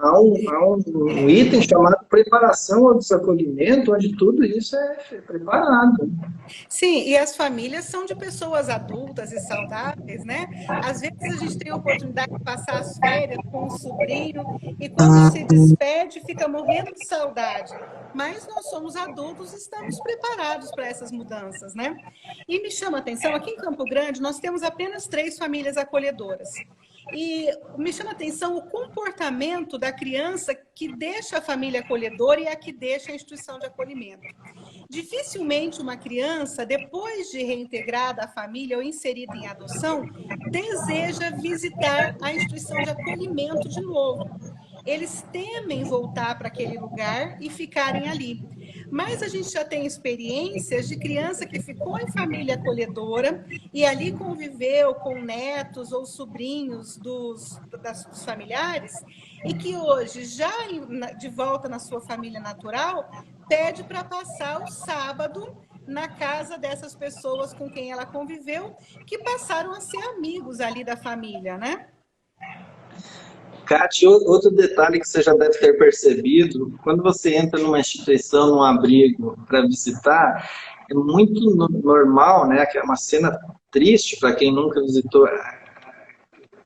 Speaker 2: Há um item chamado preparação ao desacolhimento, onde tudo isso é preparado.
Speaker 1: Sim, e as famílias são de pessoas adultas e saudáveis, né? Às vezes a gente tem a oportunidade de passar as férias com um sobrinho e quando se despede fica morrendo de saudade. Mas nós somos adultos e estamos preparados para essas mudanças, né? E me chama a atenção, aqui em Campo Grande nós temos apenas 3 famílias acolhedoras. E me chama a atenção o comportamento da criança que deixa a família acolhedora e a que deixa a instituição de acolhimento. Dificilmente uma criança, depois de reintegrada à família ou inserida em adoção, deseja visitar a instituição de acolhimento de novo. Eles temem voltar para aquele lugar e ficarem ali. Mas a gente já tem experiências de criança que ficou em família acolhedora e ali conviveu com netos ou sobrinhos dos familiares e que hoje, já de volta na sua família natural, pede para passar o sábado na casa dessas pessoas com quem ela conviveu, que passaram a ser amigos ali da família, né?
Speaker 2: Cate, outro detalhe que você já deve ter percebido, quando você entra numa instituição, num abrigo para visitar, é muito normal, né, que é uma cena triste para quem nunca visitou.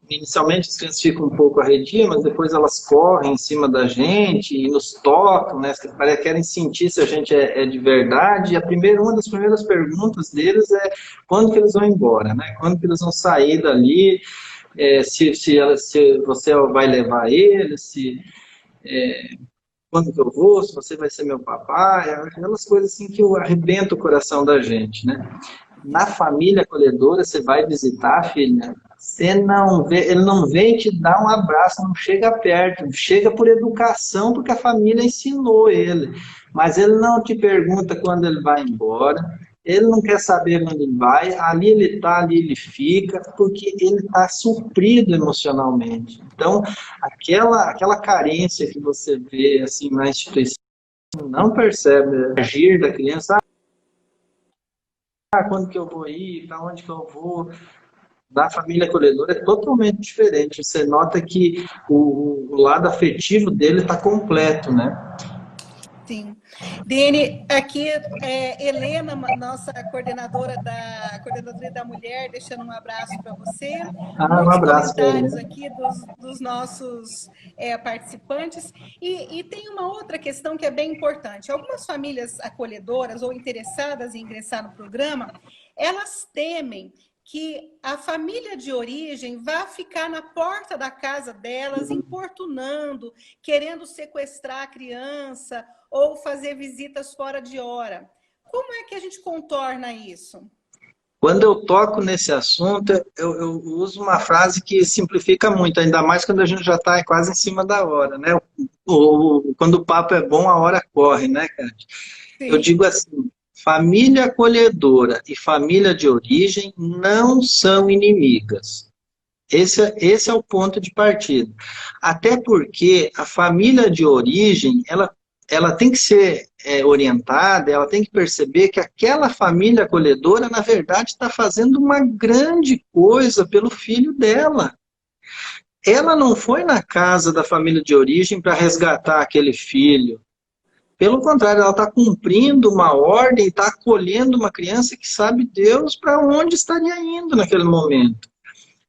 Speaker 2: Inicialmente as crianças ficam um pouco arredias, mas depois elas correm em cima da gente e nos tocam, né, querem sentir se a gente é de verdade. E uma das primeiras perguntas deles é quando que eles vão embora, né, quando que eles vão sair dali. Se você vai levar ele, quando que eu vou, se você vai ser meu papai, aquelas coisas assim que arrebenta o coração da gente, né? Na família acolhedora, você vai visitar, filha, ele não vem te dar um abraço, não chega perto, chega por educação, porque a família ensinou ele, mas ele não te pergunta quando ele vai embora. Ele não quer saber onde ele vai, ali ele está, ali ele fica, porque ele está suprido emocionalmente. Então, aquela carência que você vê assim, na instituição, não percebe o agir da criança. Quando que eu vou ir? Para onde que eu vou? Da família acolhedora é totalmente diferente. Você nota que o lado afetivo dele está completo, né?
Speaker 1: Sim. Dene, aqui Helena, nossa coordenadora da Mulher, deixando um abraço para você.
Speaker 2: Um abraço.
Speaker 1: Comentários aqui dos nossos participantes. E tem uma outra questão que é bem importante. Algumas famílias acolhedoras ou interessadas em ingressar no programa, elas temem que a família de origem vá ficar na porta da casa delas, importunando, querendo sequestrar a criança ou fazer visitas fora de hora. Como é que a gente contorna isso?
Speaker 2: Quando eu toco nesse assunto, eu uso uma frase que simplifica muito, ainda mais quando a gente já está quase em cima da hora, né? Quando o papo é bom, a hora corre, né, Cátia? Eu digo assim, família acolhedora e família de origem não são inimigas. Esse é o ponto de partida. Até porque a família de origem, ela tem que ser orientada, ela tem que perceber que aquela família acolhedora, na verdade, está fazendo uma grande coisa pelo filho dela. Ela não foi na casa da família de origem para resgatar aquele filho. Pelo contrário, ela está cumprindo uma ordem, está acolhendo uma criança que sabe Deus para onde estaria indo naquele momento.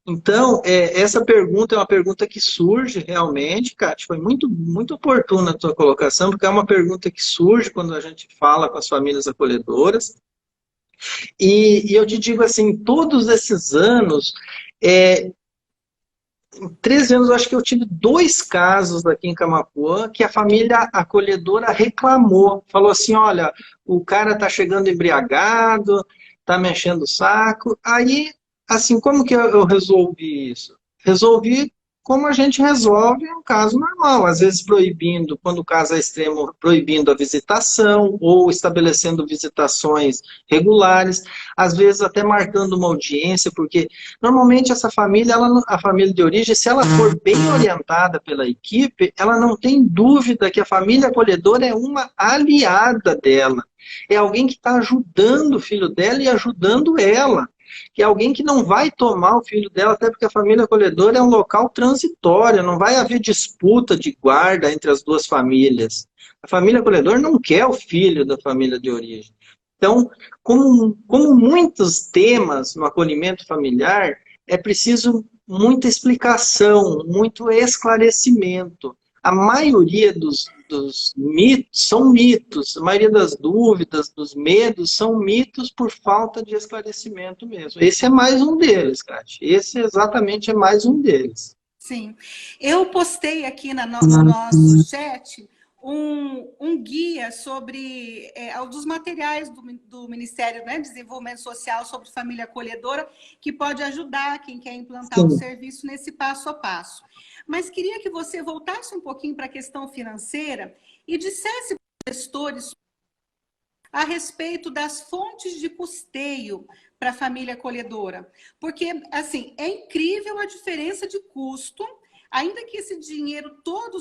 Speaker 2: Então, essa pergunta é uma pergunta que surge realmente, Cátia, foi muito, muito oportuna a tua colocação, porque é uma pergunta que surge quando a gente fala com as famílias acolhedoras. E eu te digo assim, todos esses anos, em 13 anos, eu acho que eu tive 2 casos aqui em Camapuã que a família acolhedora reclamou. Falou assim, olha, o cara está chegando embriagado, está mexendo o saco. Aí, assim, como que eu resolvi isso? Resolvi como a gente resolve um caso normal. Às vezes proibindo, quando o caso é extremo, proibindo a visitação ou estabelecendo visitações regulares. Às vezes até marcando uma audiência, porque normalmente essa família, a família de origem, se ela for bem orientada pela equipe, ela não tem dúvida que a família acolhedora é uma aliada dela. É alguém que está ajudando o filho dela e ajudando ela. Que é alguém que não vai tomar o filho dela, até porque a família acolhedora é um local transitório, não vai haver disputa de guarda entre as duas famílias. A família acolhedora não quer o filho da família de origem. Então, como muitos temas no acolhimento familiar, é preciso muita explicação, muito esclarecimento. A maioria dos mitos são mitos, a maioria das dúvidas, dos medos, são mitos por falta de esclarecimento mesmo. Esse é mais um deles, Cátia. Esse exatamente é mais um deles.
Speaker 1: Sim. Eu postei aqui no nosso chat um guia sobre dos materiais do Ministério, né, de Desenvolvimento Social sobre família acolhedora, que pode ajudar quem quer implantar o serviço nesse passo a passo. Mas queria que você voltasse um pouquinho para a questão financeira e dissesse para os gestores a respeito das fontes de custeio para a família acolhedora. Porque, assim, é incrível a diferença de custo, ainda que esse dinheiro todo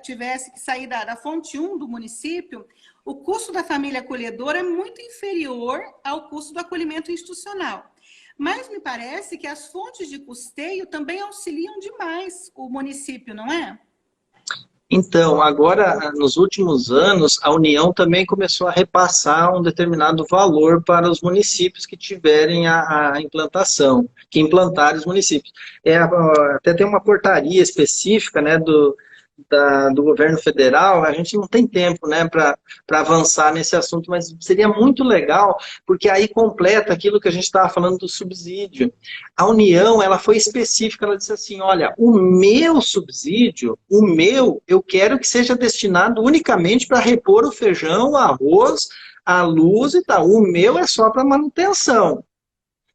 Speaker 1: tivesse que sair da fonte 1 do município, o custo da família acolhedora é muito inferior ao custo do acolhimento institucional. Mas me parece que as fontes de custeio também auxiliam demais o município, não é?
Speaker 2: Então, agora, nos últimos anos, a União também começou a repassar um determinado valor para os municípios que tiverem a implantação, que implantarem os municípios. Até tem uma portaria específica, né, do governo federal. A gente não tem tempo, né, para avançar nesse assunto, mas seria muito legal, porque aí completa aquilo que a gente estava falando do subsídio. A União, ela foi específica, ela disse assim, olha, o meu subsídio, eu quero que seja destinado unicamente para repor o feijão, o arroz, a luz e tal. O meu é só para manutenção.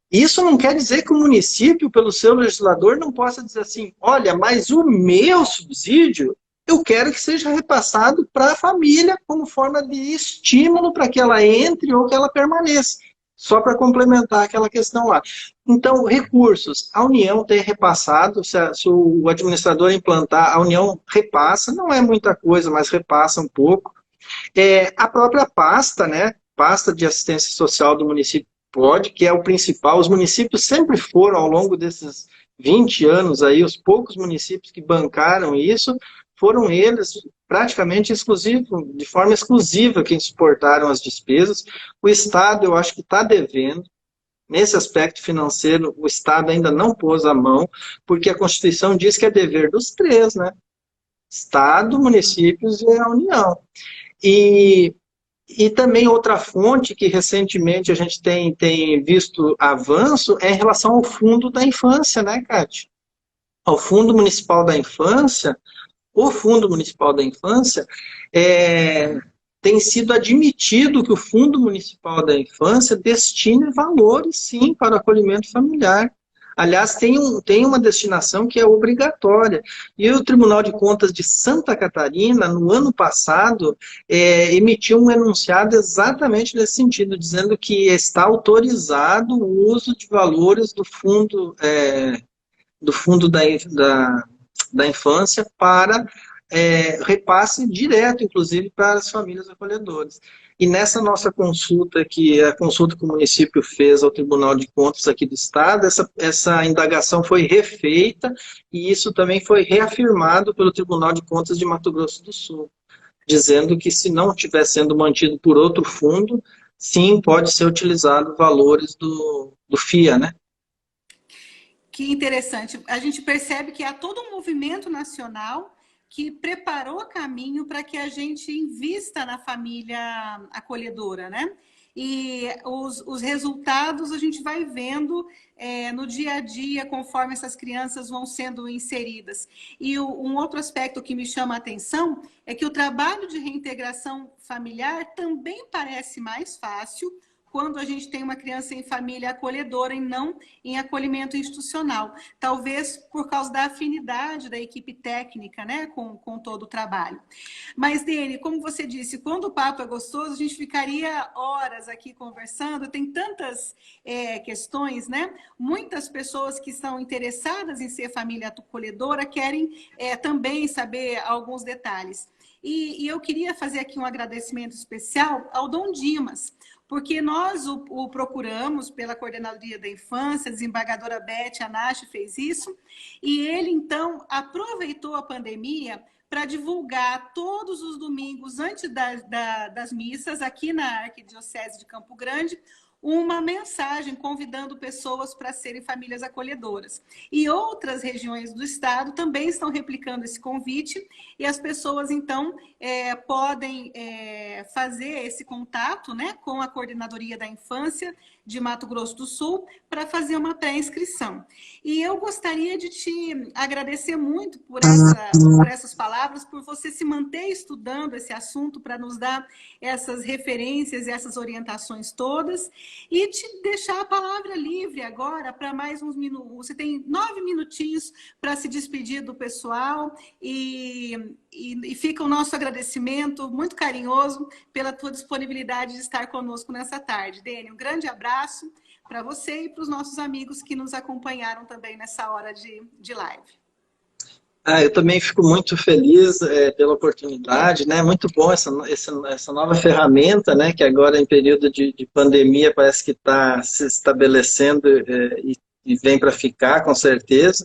Speaker 2: Isso não quer dizer que o município, pelo seu legislador, não possa dizer assim, olha, mas o meu subsídio, eu quero que seja repassado para a família como forma de estímulo para que ela entre ou que ela permaneça. Só para complementar aquela questão lá. Então, recursos. A União tem repassado, se o administrador implantar, a União repassa, não é muita coisa, mas repassa um pouco. A própria pasta, né? Pasta de assistência social do município pode, que é o principal. Os municípios sempre foram, ao longo desses 20 anos aí, os poucos municípios que bancaram isso, foram eles praticamente de forma exclusiva quem suportaram as despesas. O Estado, eu acho que está devendo. Nesse aspecto financeiro, o Estado ainda não pôs a mão, porque a Constituição diz que é dever dos 3, né? Estado, municípios e a União. E também outra fonte que recentemente a gente tem visto avanço é em relação ao Fundo da Infância, né, Cátia? Ao Fundo Municipal da Infância. O Fundo Municipal da Infância tem sido admitido que o Fundo Municipal da Infância destine valores, sim, para o acolhimento familiar. Aliás, tem uma destinação que é obrigatória. E o Tribunal de Contas de Santa Catarina, no ano passado, emitiu um enunciado exatamente nesse sentido, dizendo que está autorizado o uso de valores do fundo da infância para repasse direto, inclusive, para as famílias acolhedoras. E nessa nossa consulta, que a consulta que o município fez ao Tribunal de Contas aqui do Estado, essa indagação foi refeita e isso também foi reafirmado pelo Tribunal de Contas de Mato Grosso do Sul, dizendo que se não estiver sendo mantido por outro fundo, sim, pode ser utilizado valores do FIA, né?
Speaker 1: Que interessante. A gente percebe que há todo um movimento nacional que preparou caminho para que a gente invista na família acolhedora, né? E os resultados a gente vai vendo no dia a dia, conforme essas crianças vão sendo inseridas. E um outro aspecto que me chama a atenção é que o trabalho de reintegração familiar também parece mais fácil quando a gente tem uma criança em família acolhedora e não em acolhimento institucional. Talvez por causa da afinidade da equipe técnica, né, com todo o trabalho. Mas, Dene, como você disse, quando o papo é gostoso, a gente ficaria horas aqui conversando, tem tantas questões, né? Muitas pessoas que são interessadas em ser família acolhedora querem também saber alguns detalhes. E eu queria fazer aqui um agradecimento especial ao Dom Dimas, porque nós o procuramos pela Coordenadoria da Infância, a desembargadora Beth Anache fez isso, e ele, então, aproveitou a pandemia para divulgar todos os domingos, antes das missas, aqui na Arquidiocese de Campo Grande, uma mensagem convidando pessoas para serem famílias acolhedoras. E outras regiões do estado também estão replicando esse convite e as pessoas, então, podem fazer esse contato, né, com a Coordenadoria da Infância de Mato Grosso do Sul para fazer uma pré-inscrição. E eu gostaria de te agradecer muito por essas palavras, por você se manter estudando esse assunto para nos dar essas referências e essas orientações todas. E te deixar a palavra livre agora para mais uns minutos. Você tem 9 minutinhos para se despedir do pessoal e fica o nosso agradecimento muito carinhoso pela tua disponibilidade de estar conosco nessa tarde. Dene, um grande abraço para você e para os nossos amigos que nos acompanharam também nessa hora de live.
Speaker 2: Eu também fico muito feliz pela oportunidade, né? Muito bom essa nova ferramenta, né? Que agora em período de pandemia parece que está se estabelecendo e vem para ficar, com certeza.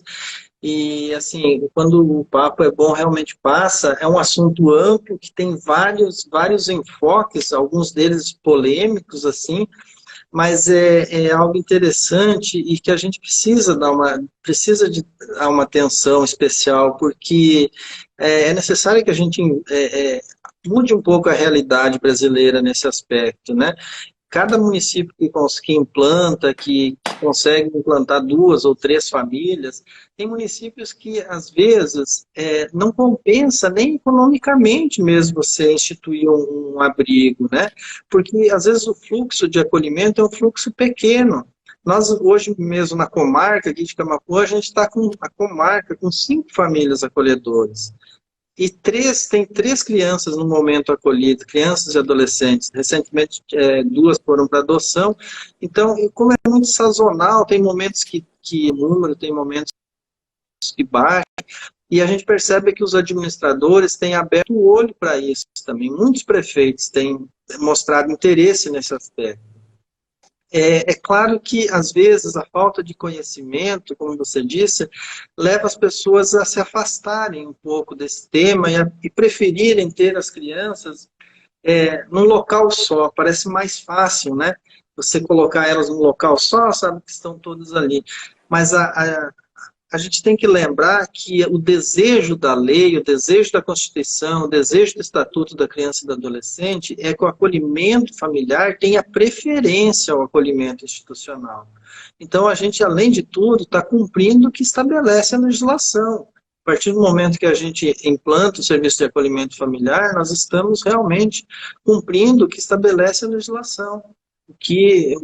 Speaker 2: E, assim, quando o papo é bom, realmente passa, é um assunto amplo, que tem vários enfoques, alguns deles polêmicos, assim, mas é algo interessante e que a gente precisa de dar uma atenção especial, porque é necessário que a gente mude um pouco a realidade brasileira nesse aspecto, né? Cada município que implanta, que consegue implantar 2 ou 3 famílias, tem municípios que, às vezes, não compensa nem economicamente mesmo você instituir um abrigo, né? Porque, às vezes, o fluxo de acolhimento é um fluxo pequeno. Nós, hoje mesmo, na comarca aqui de Camaquã, a gente está com a comarca com 5 famílias acolhedoras. E tem 3 crianças no momento acolhidas, crianças e adolescentes. Recentemente, 2 foram para adoção. Então, como é muito sazonal, tem momentos que o número, tem momentos que baixa, e a gente percebe que os administradores têm aberto o olho para isso também. Muitos prefeitos têm mostrado interesse nesse aspecto. É claro que, às vezes, a falta de conhecimento, como você disse, leva as pessoas a se afastarem um pouco desse tema e preferirem ter as crianças num local só. Parece mais fácil, né? Você colocar elas num local só, sabe que estão todas ali. Mas a gente tem que lembrar que o desejo da lei, o desejo da Constituição, o desejo do Estatuto da Criança e do Adolescente é que o acolhimento familiar tenha preferência ao acolhimento institucional. Então, a gente, além de tudo, está cumprindo o que estabelece a legislação. A partir do momento que a gente implanta o serviço de acolhimento familiar, nós estamos realmente cumprindo o que estabelece a legislação, o que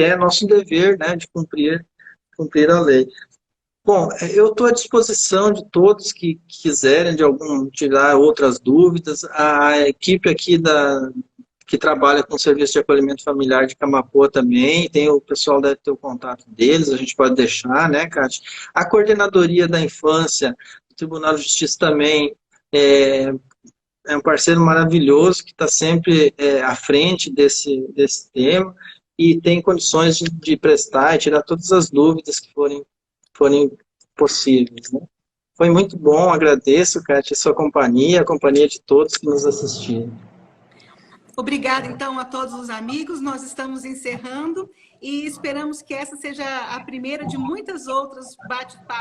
Speaker 2: é nosso dever, né, de cumprir cumprir a lei. Bom, eu estou à disposição de todos que quiserem tirar outras dúvidas. A equipe aqui que trabalha com o serviço de acolhimento familiar de Camaquã também, o pessoal deve ter o contato deles, a gente pode deixar, né, Cátia? A Coordenadoria da Infância do Tribunal de Justiça também é um parceiro maravilhoso que está sempre à frente desse tema e tem condições de prestar e tirar todas as dúvidas que forem possíveis, né? Foi muito bom, agradeço, Cátia, a sua companhia, a companhia de todos que nos assistiram.
Speaker 1: Obrigada, então, a todos os amigos. Nós estamos encerrando e esperamos que essa seja a primeira de muitas outras bate-papos